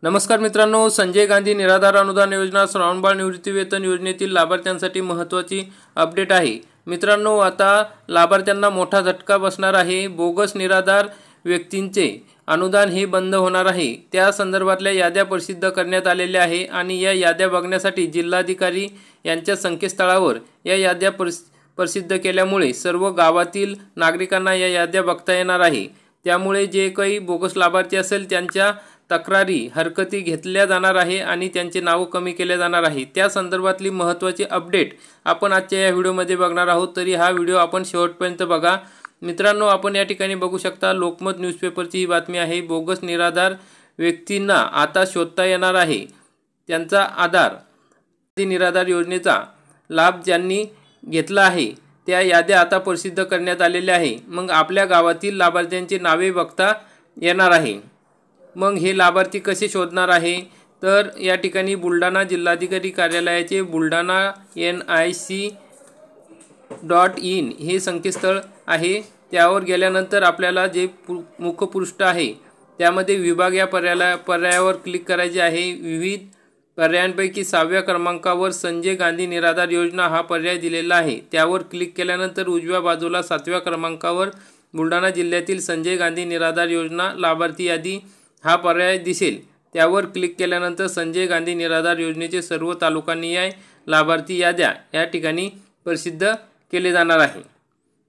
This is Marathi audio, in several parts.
नमस्कार मित्रांनो, संजय गांधी निराधार अनुदान योजना श्रावणबाळ निवृत्तीवेतन योजनेतील लाभार्थ्यांसाठी महत्त्वाची अपडेट आहे। मित्रांनो, आता लाभार्थ्यांना मोठा झटका बसणार आहे। बोगस निराधार व्यक्तींचे अनुदान हे बंद होणार आहे। त्या संदर्भातल्या याद्या प्रसिद्ध करण्यात आलेल्या आहे आणि या याद्या बघण्यासाठी जिल्हाधिकारी यांच्या संकेतस्थळावर या याद्या प्रसिद्ध केल्यामुळे सर्व गावातील नागरिकांना या याद्या बघता येणार आहे। त्यामुळे जे काही बोगस लाभार्थी असेल त्यांच्या तक्रारी हरकती घेतल्या जाणार आहे आणि त्यांचे नाव कमी केले जाणार आहे। त्या संदर्भातली महत्त्वाची अपडेट आपण आजच्या या व्हिडिओमध्ये बघणार आहोत, तरी हा व्हिडिओ आपण शेवटपर्यंत बघा। मित्रांनो, आपण या ठिकाणी बघू शकता लोकमत न्यूजपेपरची ही बातमी आहे। बोगस निराधार व्यक्तींना आता शोधता येणार आहे त्यांचा आधार। निराधार योजनेचा लाभ ज्यांनी घेतला आहे त्या याद्या आता प्रसिद्ध करण्यात आलेल्या आहे। मग आपल्या गावातील लाभार्थ्यांची नावे बघता येणार आहे। मग हे लाभार्थी कसे शोधणार आहे, तर या ठिकाणी बुलढाणा जिल्हाधिकारी कार्यालयाचे बुलढाणा nic.in हे संकेतस्थळ आहे। त्यावर गेल्यानंतर आपल्याला जे मुखपृष्ठ आहे त्यामध्ये विभाग या पर्यायावर क्लिक करायचे आहे। विविध पर्यायांपैकी 6व्या क्रमांकावर संजय गांधी निराधार योजना हा पर्याय दिलेला आहे। त्यावर क्लिक केल्यानंतर उजव्या बाजूला 7व्या क्रमांकावर बुलढाणा जिल्ह्यातील संजय गांधी निराधार योजना लाभार्थी यादी हा पर्याय दिसेल। त्यावर क्लिक केल्यानंतर संजय गांधी निराधार योजनेचे सर्व तालुकानिहाय लाभार्थी याद्या या ठिकाणी प्रसिद्ध केले जाणार आहे।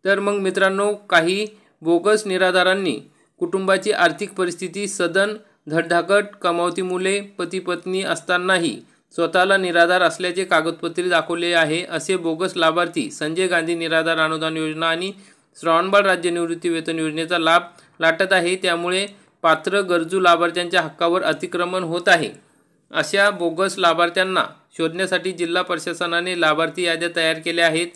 तर मग मित्रांनो, काही बोगस निराधारांनी कुटुंबाची आर्थिक परिस्थिती सदन धडधाकट, कमावती मुले, पती पत्नी असतानाही स्वतःला निराधार असल्याचे कागदपत्रे दाखवले आहे असे बोगस लाभार्थी संजय गांधी निराधार अनुदान योजना आणि श्रावणबाळ राज्य निवृत्ती वेतन योजनेचा लाभ लाटत आहे। त्यामुळे पात्र गरजू लाभार्थ्यांच्या हक्कावर अतिक्रमण होत आहे। अशा बोगस लाभार्थ्यांना शोधण्यासाठी जिल्हा प्रशासनाने लाभार्थी याद्या तयार केल्या आहेत।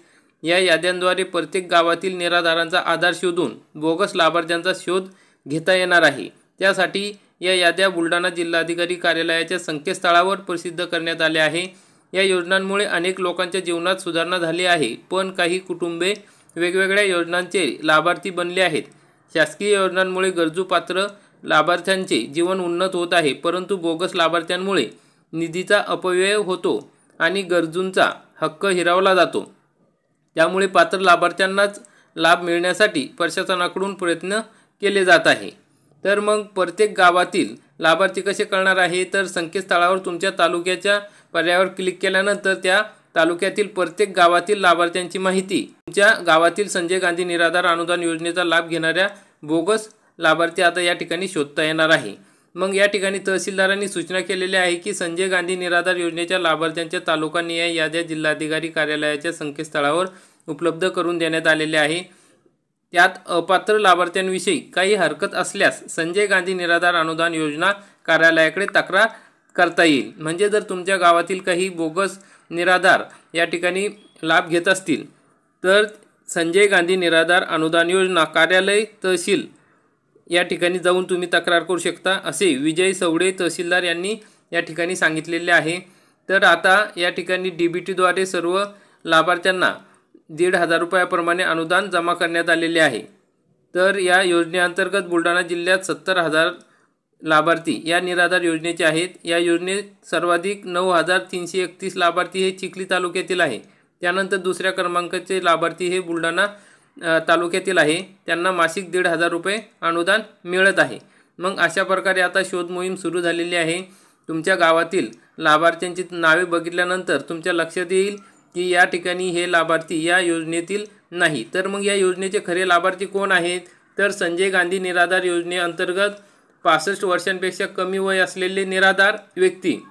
या याद्यांद्वारे प्रत्येक गावातील निराधारांचा आधार शोधून बोगस लाभार्थ्यांचा शोध घेता येणार आहे। त्यासाठी या याद्या बुलढाणा जिल्हाधिकारी कार्यालयाच्या संकेतस्थळावर प्रसिद्ध करण्यात आल्या आहे। या योजनांमुळे अनेक लोकांच्या जीवनात सुधारणा झाली आहे, पण काही कुटुंबे वेगवेगळ्या योजनांचे लाभार्थी बनले आहेत। शासकीय योजनांमुळे गरजू पात्र लाभार्थ्यांचे जीवन उन्नत होत आहे, परंतु बोगस लाभार्थ्यांमुळे निधीचा अपव्यय होतो आणि गरजूंचा हक्क हिरावला जातो। त्यामुळे पात्र लाभार्थ्यांनाच लाभ मिळण्यासाठी प्रशासनाकडून प्रयत्न केले जात आहे। तर मग प्रत्येक गावातील लाभार्थी कसे कळणार आहे, तर संकेतस्थळावर तुमच्या तालुक्याच्या पर्यायावर क्लिक केल्यानंतर त्या तालुक्यातील प्रत्येक गावातील लाभार्थ्यांची माहिती तुमच्या गावातील संजय गांधी निराधार अनुदान योजनेचा लाभ घेणाऱ्या बोगस लाभार्थी आता या ठिकाणी शोधता येणार आहे। मग या ठिकाणी तहसीलदारांनी सूचना केलेल्या आहे की संजय गांधी निराधार योजनेच्या लाभार्थ्यांच्या तालुकानिहाय याद्या जिल्हाधिकारी कार्यालयाच्या संकेतस्थळावर उपलब्ध करून देण्यात आलेल्या आहे। त्यात अपात्र लाभार्थ्यांविषयी काही हरकत असल्यास संजय गांधी निराधार अनुदान योजना कार्यालयाकडे तक्रार करता येईल। म्हणजे जर तुमच्या गावातील काही बोगस निराधार या ठिकाणी लाभ घेत असतील तर संजय गांधी निराधार अनुदान योजना कार्यालय तहसील या ठिकाणी जाऊन तुम्ही तक्रार करू शकता, असे विजय सवडे तहसीलदार यांनी या ठिकाणी सांगितलेले आहे। तर आता या ठिकाणी DBTद्वारे सर्व लाभार्थ्यांना 1,500 रुपयाप्रमाणे अनुदान जमा करण्यात आलेले आहे। तर या योजनेअंतर्गत बुलढाणा जिल्ह्यात 70,000 लाभार्थी या निराधार योजनेचे आहेत। या योजनेत सर्वाधिक 9,331 लाभार्थी हे चिखली तालुक्यातील आहे। त्यानंतर दुसऱ्या क्रमांकाचे लाभार्थी हे बुलढाणा तालुक्यातील आहे। त्यांना मासिक 1,500 रुपये अनुदान मिळत आहे। मग अशा प्रकारे आता शोध मोहीम सुरू झालेली आहे। तुमच्या गावातील लाभार्थ्यांची नावे बघितल्यानंतर तुमच्या लक्षात येईल की या ठिकाणी हे लाभार्थी या योजनेतील नाही। तर मग या योजनेचे खरे लाभार्थी कोण आहेत, तर संजय गांधी निराधार योजनेअंतर्गत 65 वर्षांपेक्षा कमी वय असलेले निराधार व्यक्ती,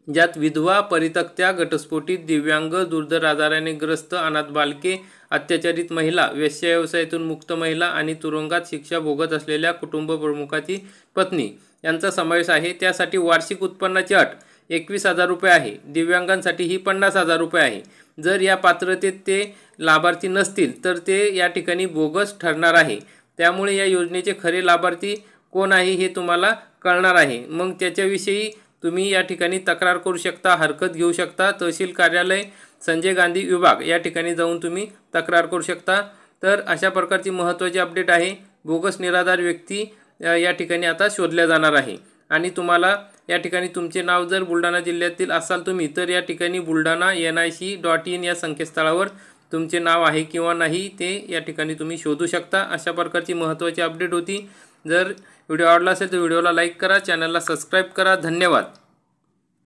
ज्यात विधवा, परित्यक्त्या, घटस्फोटित, दिव्यांग, दुर्धर आजाराने ग्रस्त, अनाथ बालके, अत्याचारित महिला, वेश्याव्यवसायातून मुक्त महिला आणि तुरुंगात शिक्षा भोगत असलेल्या कुटुंब प्रमुखाची पत्नी यांचा समावेश आहे। त्यासाठी वार्षिक उत्पन्नाची अट 21,000 रुपये आहे। दिव्यांगांसाठी ही 50,000 रुपये आहे। जर या पात्रतेत ते लाभार्थी नसतील तर ते या ठिकाणी बोगस ठरणार आहे। त्यामुळे या योजनेचे खरे लाभार्थी कोण आहे हे तुम्हाला कळणार आहे। मग त्याच्याविषयी तुम्ही या ठिकाणी तक्रार करू शकता, हरकत घेऊ शकता। तहसील कार्यालय संजय गांधी विभाग या ठिकाणी जाऊन तुम्ही तक्रार करू शकता। तर अशा प्रकारची महत्त्वाची अपडेट आहे। बोगस निराधार व्यक्ती या ठिकाणी आता शोधल्या जाणार आहे आणि तुम्हाला या ठिकाणी तुमचे नाव जर बुलढाणा जिल्ह्यातील असाल तुम्ही तर या ठिकाणी बुलढाणा nic.in या संकेतस्थळावर तुमचे नाव आहे किंवा नाही ते या ठिकाणी तुम्ही शोधू शकता। अशा प्रकारची महत्त्वाची अपडेट होती। जर व्हिडिओ आवडला असेल तर व्हिडिओला लाईक करा, चॅनलला सबस्क्राईब करा। धन्यवाद।